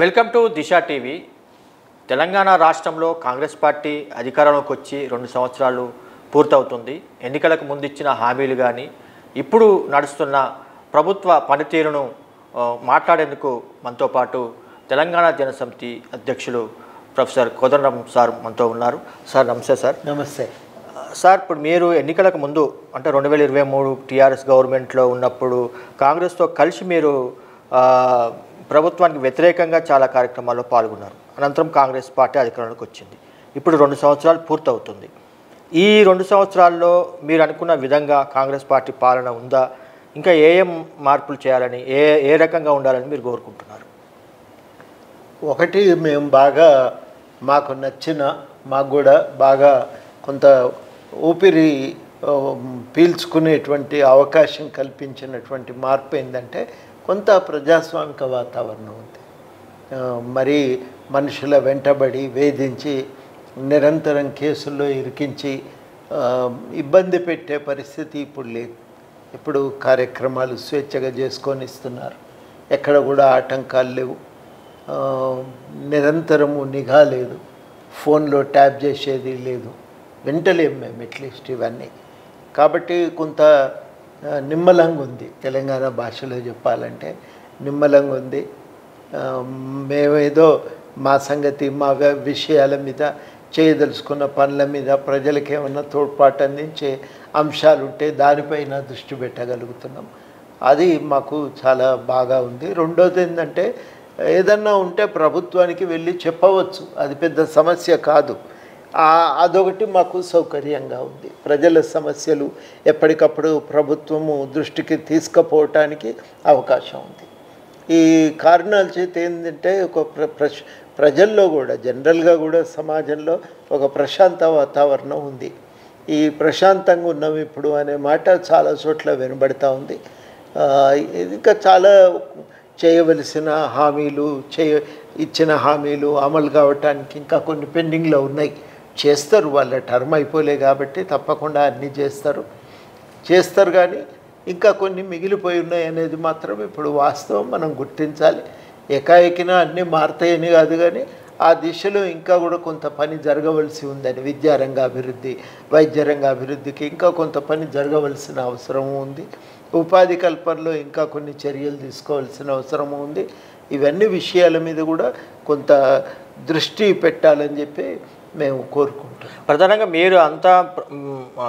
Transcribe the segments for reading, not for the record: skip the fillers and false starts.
Welcome to Disha TV. Telangana రాష్ట్రంలో Congress party అధికారంలోకి వచ్చి 2 సంవత్సరాలు పూర్తవుతుంది. ఎన్నికలకు ముందు ఇచ్చిన హామీలు కానీ ఇప్పుడు నడుస్తున్న ప్రభుత్వ పనితీరును మాట్లాడేందుకు మనతో పాటు తెలంగాణ జనసమితి అధ్యక్షులు ప్రొఫెసర్ కోదండరాం సార్ మనతో ఉన్నారు. సార్ నమస్తే. సార్ నమస్తే సార్. ఇప్పుడు మీరు ఎన్నికలకు ముందు అంటే 2023 టీఆర్ఎస్ గవర్నమెంట్లో ఉన్నప్పుడు కాంగ్రెస్తో కలిసి మీరు ప్రభుత్వానికి వ్యతిరేకంగా చాలా కార్యక్రమాల్లో పాల్గొన్నారు. అనంతరం కాంగ్రెస్ పార్టీ అధికారంలోకి వచ్చింది. ఇప్పుడు 2 సంవత్సరాలు పూర్తవుతుంది. ఈ 2 సంవత్సరాల్లో మీరు అనుకున్న విధంగా కాంగ్రెస్ పార్టీ పాలన ఉందా? ఇంకా ఏం మార్పులు చేయాలని ఏ రకంగా ఉండాలని మీరు కోరుకుంటున్నారు? ఒకటి, మేము బాగా మాకు నచ్చిన, మాకు కూడా బాగా కొంత ఊపిరి పీల్చుకునేటువంటి అవకాశం కల్పించినటువంటి మార్పు ఏంటంటే కొంత ప్రజాస్వామిక వాతావరణం ఉంది. మరి మనుషుల వెంటబడి వేధించి నిరంతరం కేసుల్లో ఇరికించి ఇబ్బంది పెట్టే పరిస్థితి ఇప్పుడు లేదు. ఇప్పుడు కార్యక్రమాలు స్వేచ్ఛగా చేసుకొని ఇస్తున్నారు. ఎక్కడ కూడా ఆటంకాలు లేవు. నిరంతరము నిఘా లేదు. ఫోన్లో ట్యాప్ చేసేది లేదు. వింటలేము మేము అట్లీస్ట్ ఇవన్నీ. కాబట్టి కొంత నిమ్మలంగా ఉంది. తెలంగాణ భాషలో చెప్పాలంటే నిమ్మలంగా ఉంది. మేమేదో మా సంగతి, మా విషయాల మీద, చేయదలుచుకున్న పనుల మీద ప్రజలకు ఏమన్నా తోడ్పాటు అందించే అంశాలు ఉంటే దానిపైన దృష్టి పెట్టగలుగుతున్నాం. అది మాకు చాలా బాగా ఉంది. రెండోది ఏంటంటే ఏదన్నా ఉంటే ప్రభుత్వానికి వెళ్ళి చెప్పవచ్చు. అది పెద్ద సమస్య కాదు. అదొకటి మాకు సౌకర్యంగా ఉంది. ప్రజల సమస్యలు ఎప్పటికప్పుడు ప్రభుత్వము దృష్టికి తీసుకుపోవటానికి అవకాశం ఉంది. ఈ కారణాల చేత ఏంటంటే ఒక ప్రజల్లో కూడా జనరల్గా కూడా సమాజంలో ఒక ప్రశాంత వాతావరణం ఉంది. ఈ ప్రశాంతంగా ఉన్నాం ఇప్పుడు అనే మాట చాలా చోట్ల వినబడతా ఉంది. ఇంకా చాలా చేయవలసిన హామీలు, ఇచ్చిన హామీలు అమలు కావటానికి ఇంకా కొన్ని పెండింగ్లో ఉన్నాయి. చేస్తారు, వాళ్ళ టర్మ్ అయిపోలే కాబట్టి తప్పకుండా అన్నీ చేస్తారు కానీ ఇంకా కొన్ని మిగిలిపోయి ఉన్నాయి అనేది మాత్రం ఇప్పుడు వాస్తవం మనం గుర్తించాలి. ఏకాఏకిన అన్నీ మారుతాయని కాదు కానీ ఆ దిశలో ఇంకా కూడా కొంత పని జరగవలసి ఉందని, విద్యారంగ అభివృద్ధి, వైద్య రంగ అభివృద్ధికి ఇంకా కొంత పని జరగవలసిన అవసరం ఉంది. ఉపాధి కల్పనలో ఇంకా కొన్ని చర్యలు తీసుకోవాల్సిన అవసరం ఉంది. ఇవన్నీ విషయాల మీద కూడా కొంత దృష్టి పెట్టాలని చెప్పి మేము కోరుకుంటాం. ప్రధానంగా మీరు అంతా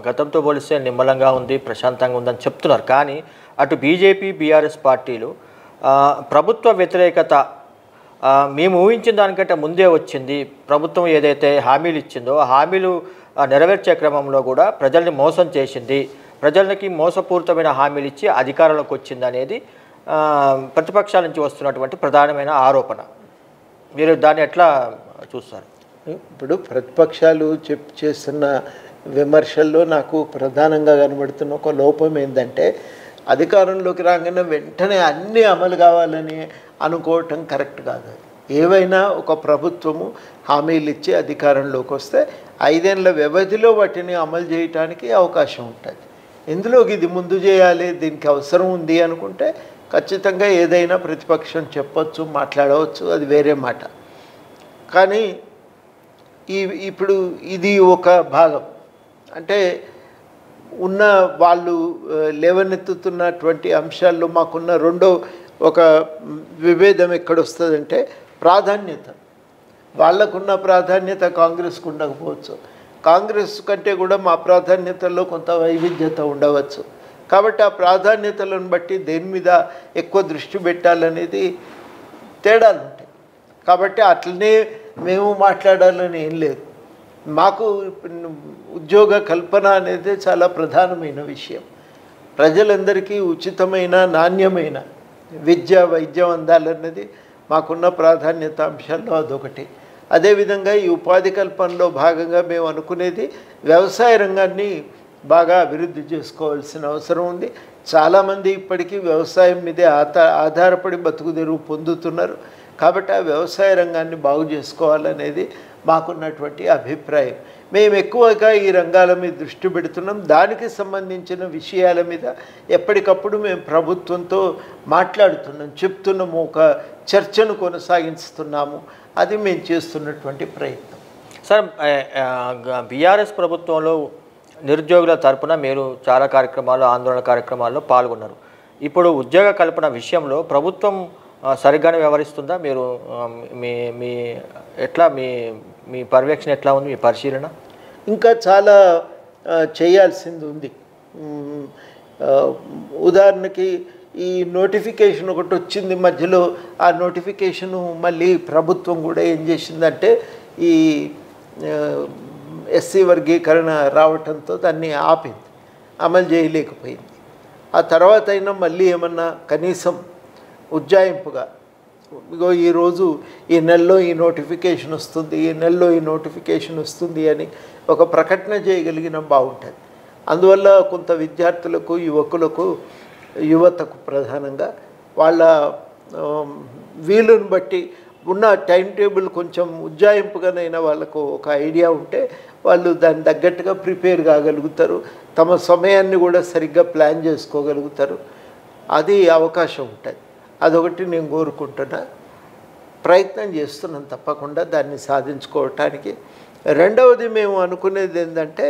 గతంతో పోలిస్తే నిమ్మలంగా ఉంది, ప్రశాంతంగా ఉందని చెప్తున్నారు. కానీ అటు బీజేపీ, బీఆర్ఎస్ పార్టీలు ప్రభుత్వ వ్యతిరేకత మేము ఊహించిన దానికంటే ముందే వచ్చింది. ప్రభుత్వం ఏదైతే హామీలు ఇచ్చిందో ఆ హామీలు నెరవేర్చే క్రమంలో కూడా ప్రజల్ని మోసం చేసింది, ప్రజలకి మోసపూరితమైన హామీలు ఇచ్చి అధికారంలోకి వచ్చింది అనేది ప్రతిపక్షాల నుంచి వస్తున్నటువంటి ప్రధానమైన ఆరోపణ. మీరు దాన్ని ఎట్లా చూస్తారు? ఇప్పుడు ప్రతిపక్షాలు చేస్తున్న విమర్శల్లో నాకు ప్రధానంగా కనబడుతున్న ఒక లోపం ఏంటంటే అధికారంలోకి రాగానే వెంటనే అన్నీ అమలు కావాలని అనుకోవటం కరెక్ట్ కాదు. ఏవైనా ఒక ప్రభుత్వము హామీలు ఇచ్చి అధికారంలోకి వస్తే 5 ఏళ్ల వ్యవధిలో వాటిని అమలు చేయటానికి అవకాశం ఉంటుంది. ఇందులోకి ఇది ముందు చేయాలి, దీనికి అవసరం ఉంది అనుకుంటే ఖచ్చితంగా ఏదైనా ప్రతిపక్షం చెప్పొచ్చు, మాట్లాడవచ్చు, అది వేరే మాట. కానీ ఇప్పుడు ఇది ఒక భాగం. అంటే ఉన్న వాళ్ళు లేవనెత్తుతున్నటువంటి అంశాల్లో మాకున్న రెండో ఒక విభేదం ఎక్కడొస్తుందంటే ప్రాధాన్యత. వాళ్ళకున్న ప్రాధాన్యత కాంగ్రెస్కు ఉండకపోవచ్చు. కాంగ్రెస్ కంటే కూడా మా ప్రాధాన్యతల్లో కొంత వైవిధ్యత ఉండవచ్చు. కాబట్టి ఆ ప్రాధాన్యతలను బట్టి దేని మీద ఎక్కువ దృష్టి పెట్టాలనేది తేడాలు ఉంటాయి. కాబట్టి అట్లనే మేము మాట్లాడాలని ఏం లేదు. మాకు ఉద్యోగ కల్పన అనేది చాలా ప్రధానమైన విషయం. ప్రజలందరికీ ఉచితమైన, నాణ్యమైన విద్య, వైద్యం అందాలన్నది మాకున్న ప్రాధాన్యత అంశాల్లో అదొకటి. అదేవిధంగా ఈ ఉపాధి కల్పనలో భాగంగా మేము అనుకునేది వ్యవసాయ రంగాన్ని బాగా అభివృద్ధి చేసుకోవాల్సిన అవసరం ఉంది. చాలామంది ఇప్పటికీ వ్యవసాయం మీదే ఆధారపడి బతుకుదెరువు పొందుతున్నారు. కాబట్టి ఆ వ్యవసాయ రంగాన్ని బాగు చేసుకోవాలనేది మాకున్నటువంటి అభిప్రాయం. మేము ఎక్కువగా ఈ రంగాల మీద దృష్టి పెడుతున్నాం. దానికి సంబంధించిన విషయాల మీద ఎప్పటికప్పుడు మేము ప్రభుత్వంతో మాట్లాడుతున్నాం, చెప్తున్నాము, ఒక చర్చను కొనసాగిస్తున్నాము. అది మేము చేస్తున్నటువంటి ప్రయత్నం. సార్, బీఆర్ఎస్ ప్రభుత్వంలో నిరుద్యోగుల తరపున మీరు చాలా కార్యక్రమాలు, ఆందోళన కార్యక్రమాల్లో పాల్గొన్నారు. ఇప్పుడు ఉద్యోగ కల్పన విషయంలో ప్రభుత్వం సరిగ్గానే వ్యవహరిస్తుందా? మీరు మీ మీ ఎట్లా మీ మీ పర్యవేక్షణ ఎట్లా ఉంది, మీ పరిశీలన? ఇంకా చాలా చేయాల్సింది ఉంది. ఉదాహరణకి ఈ నోటిఫికేషన్ ఒకటి వచ్చింది మధ్యలో. ఆ నోటిఫికేషను మళ్ళీ ప్రభుత్వం కూడా ఏం చేసిందంటే ఈ ఎస్సీ వర్గీకరణ రావటంతో దాన్ని ఆపింది, అమలు చేయలేకపోయింది. ఆ తర్వాత అయినా మళ్ళీ ఏమన్నా కనీసం ఉజ్జాయింపుగా ఇగో ఈరోజు ఈ నెలలో ఈ నోటిఫికేషన్ వస్తుంది, ఈ నెలలో ఈ నోటిఫికేషన్ వస్తుంది అని ఒక ప్రకటన చేయగలిగిన బాగుంటుంది. అందువల్ల కొంత విద్యార్థులకు, యువకులకు, యువతకు ప్రధానంగా వాళ్ళ వీలుని బట్టి ఉన్న టైం టేబుల్ కొంచెం ఉజ్జాయింపుగానైనా వాళ్ళకు ఒక ఐడియా ఉంటే వాళ్ళు దాన్ని తగ్గట్టుగా ప్రిపేర్ కాగలుగుతారు, తమ సమయాన్ని కూడా సరిగ్గా ప్లాన్ చేసుకోగలుగుతారు. అది అవకాశం ఉంటుంది. అదొకటి నేను కోరుకుంటున్నా, ప్రయత్నం చేస్తున్నాం తప్పకుండా దాన్ని సాధించుకోవటానికి. రెండవది మేము అనుకునేది ఏంటంటే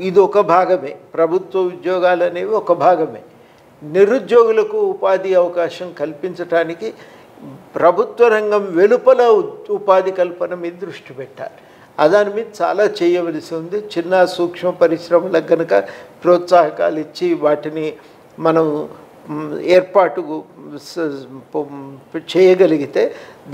ఇది ఒక భాగమే, ప్రభుత్వ ఉద్యోగాలు అనేవి ఒక భాగమే. నిరుద్యోగులకు ఉపాధి అవకాశం కల్పించడానికి ప్రభుత్వ రంగం వెలుపల ఉపాధి కల్పన మీద దృష్టి పెట్టాలి. దాని మీద చాలా చేయవలసి ఉంది. చిన్న సూక్ష్మ పరిశ్రమలకు కనుక ప్రోత్సాహకాలు ఇచ్చి వాటిని మనం ఏర్పాటు చేయగలిగితే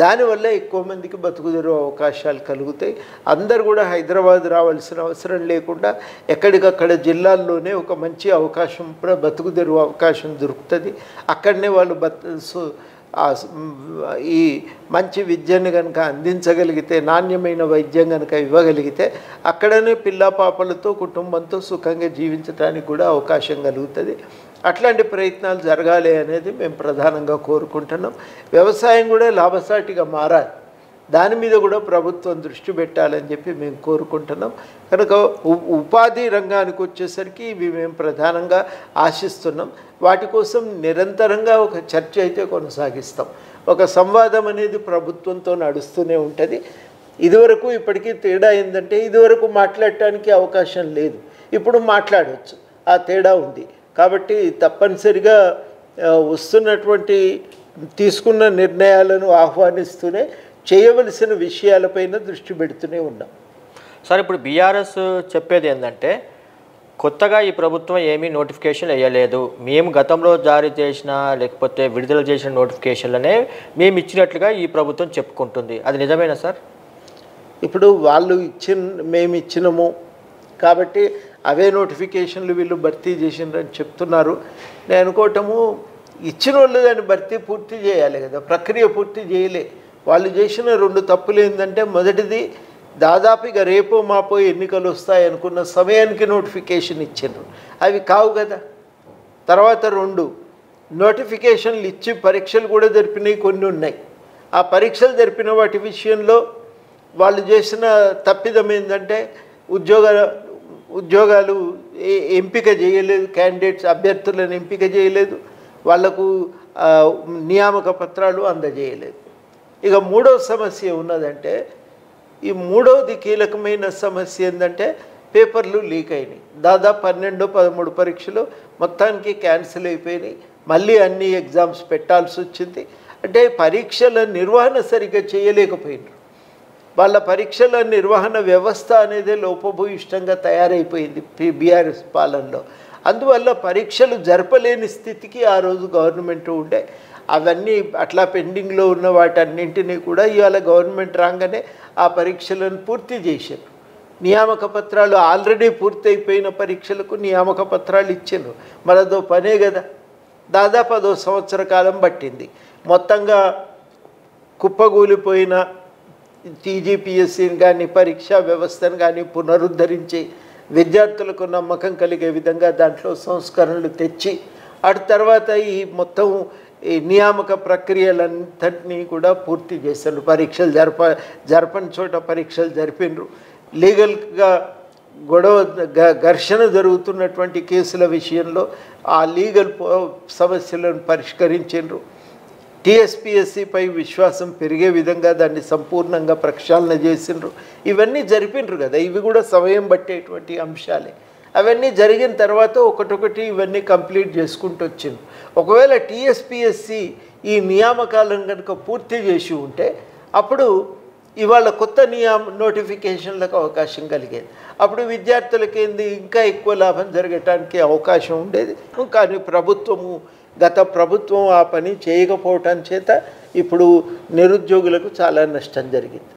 దానివల్ల ఎక్కువ మందికి బతుకుదెరువు అవకాశాలు కలుగుతాయి. అందరు కూడా హైదరాబాద్ రావాల్సిన అవసరం లేకుండా ఎక్కడికక్కడ జిల్లాల్లోనే ఒక మంచి అవకాశం, బతుకుదెరువు అవకాశం దొరుకుతుంది. అక్కడనే వాళ్ళు ఈ మంచి విద్యను కనుక అందించగలిగితే, నాణ్యమైన వైద్యం కనుక ఇవ్వగలిగితే అక్కడనే పిల్ల పాపలతో కుటుంబంతో సుఖంగా జీవించడానికి కూడా అవకాశం కలుగుతుంది. అట్లాంటి ప్రయత్నాలు జరగాలి అనేది మేము ప్రధానంగా కోరుకుంటున్నాం. వ్యవసాయం కూడా లాభసాటిగా మారాలి, దాని మీద కూడా ప్రభుత్వం దృష్టి పెట్టాలని చెప్పి మేము కోరుకుంటున్నాం. కనుక ఉపాధి రంగానికి వచ్చేసరికి ఇవి మేము ప్రధానంగా ఆశిస్తున్నాం. వాటి కోసం నిరంతరంగా ఒక చర్చ అయితే కొనసాగిస్తాం. ఒక సంవాదం అనేది ప్రభుత్వంతో నడుస్తూనే ఉంటుంది. ఇదివరకు ఇప్పటికీ తేడా ఏంటంటే ఇదివరకు మాట్లాడటానికి అవకాశం లేదు, ఇప్పుడు మాట్లాడవచ్చు. ఆ తేడా ఉంది. కాబట్టి తప్పనిసరిగా వస్తున్నటువంటి తీసుకున్న నిర్ణయాలను ఆహ్వానిస్తూనే చేయవలసిన విషయాలపైన దృష్టి పెడుతూనే ఉన్నాం. సార్, ఇప్పుడు బీఆర్ఎస్ చెప్పేది ఏంటంటే కొత్తగా ఈ ప్రభుత్వం ఏమీ నోటిఫికేషన్ వేయలేదు, మేము గతంలో జారీ చేసిన లేకపోతే విడుదల చేసిన నోటిఫికేషన్లనే మేము ఇచ్చినట్లుగా ఈ ప్రభుత్వం చెప్పుకుంటుంది. అది నిజమేనా సార్? ఇప్పుడు వాళ్ళు మేము ఇచ్చినాము కాబట్టి అవే నోటిఫికేషన్లు వీళ్ళు భర్తీ చేసినారని చెప్తున్నారు. నేను అనుకోవటము ఇచ్చిన వాళ్ళు దాన్ని భర్తీ పూర్తి చేయాలి కదా, ప్రక్రియ పూర్తి చేయలే. వాళ్ళు చేసిన రెండు తప్పులు ఏంటంటే, మొదటిది దాదాపుగా రేపో మాపో ఎన్నికలు వస్తాయనుకున్న సమయానికి నోటిఫికేషన్ ఇచ్చారు, అవి కావు కదా. తర్వాత రెండు నోటిఫికేషన్లు ఇచ్చి పరీక్షలు కూడా జరిపినవి కొన్ని ఉన్నాయి. ఆ పరీక్షలు జరిపిన వాటి విషయంలో వాళ్ళు చేసిన తప్పిదం ఏంటంటే ఉద్యోగాలు ఎంపిక చేయలేదు, క్యాండిడేట్స్ అభ్యర్థులను ఎంపిక చేయలేదు, వాళ్లకు నియామక పత్రాలు అందజేయలేదు. ఇక మూడవ సమస్య ఉన్నదంటే, ఈ మూడవది కీలకమైన సమస్య ఏంటంటే పేపర్లు లీక్ అయినాయి. దాదాపు 12-13 పరీక్షలు మొత్తానికి క్యాన్సిల్ అయిపోయినాయి. మళ్ళీ అన్ని ఎగ్జామ్స్ పెట్టాల్సి వచ్చింది. అంటే పరీక్షల నిర్వహణ సరిగ్గా చేయలేకపోయినారు. వాళ్ళ పరీక్షల నిర్వహణ వ్యవస్థ అనేది లోపభూయిష్టంగా తయారైపోయింది బీఆర్ఎస్ పాలనలో. అందువల్ల పరీక్షలు జరపలేని స్థితికి ఆ రోజు గవర్నమెంట్ ఉండే. అవన్నీ అట్లా పెండింగ్లో ఉన్న వాటన్నింటినీ కూడా ఇవాళ గవర్నమెంట్ రాగానే ఆ పరీక్షలను పూర్తి చేశారు. నియామక పత్రాలు ఆల్రెడీ పూర్తి అయిపోయిన పరీక్షలకు నియామక పత్రాలు ఇచ్చారు. మరదో పనే కదా. దాదాపు అదో సంవత్సర కాలం పట్టింది. మొత్తంగా కుప్పగూలిపోయిన టీజీపీఎస్సీని కానీ పరీక్షా వ్యవస్థను కానీ పునరుద్ధరించి విద్యార్థులకు నమ్మకం కలిగే విధంగా దాంట్లో సంస్కరణలు తెచ్చి అటు తర్వాత ఈ మొత్తం ఈ నియామక ప్రక్రియలంతటినీ కూడా పూర్తి చేశారు. పరీక్షలు జరపని చోట పరీక్షలు జరిపినరు. లీగల్గా ఘర్షణ జరుగుతున్నటువంటి కేసుల విషయంలో ఆ లీగల్ సమస్యలను పరిష్కరించారు. టీఎస్పీఎస్సీపై విశ్వాసం పెరిగే విధంగా దాన్ని సంపూర్ణంగా ప్రక్షాళన చేసిండ్రు. ఇవన్నీ జరిపినరు కదా, ఇవి కూడా సమయం పట్టేటువంటి అంశాలే. అవన్నీ జరిగిన తర్వాత ఒకటొకటి ఇవన్నీ కంప్లీట్ చేసుకుంటూ వచ్చిండ్రు. ఒకవేళ టీఎస్పీఎస్సీ ఈ నియామకాలను కనుక పూర్తి చేసి ఉంటే అప్పుడు ఇవాళ కొత్త నోటిఫికేషన్లకు అవకాశం కలిగేది. అప్పుడు విద్యార్థులకి ఇంకా ఎక్కువ లాభం జరగటానికి అవకాశం ఉండేది. కానీ గత ప్రభుత్వం ఆ పని చేయకపోవటం చేత ఇప్పుడు నిరుద్యోగులకు చాలా నష్టం జరిగింది.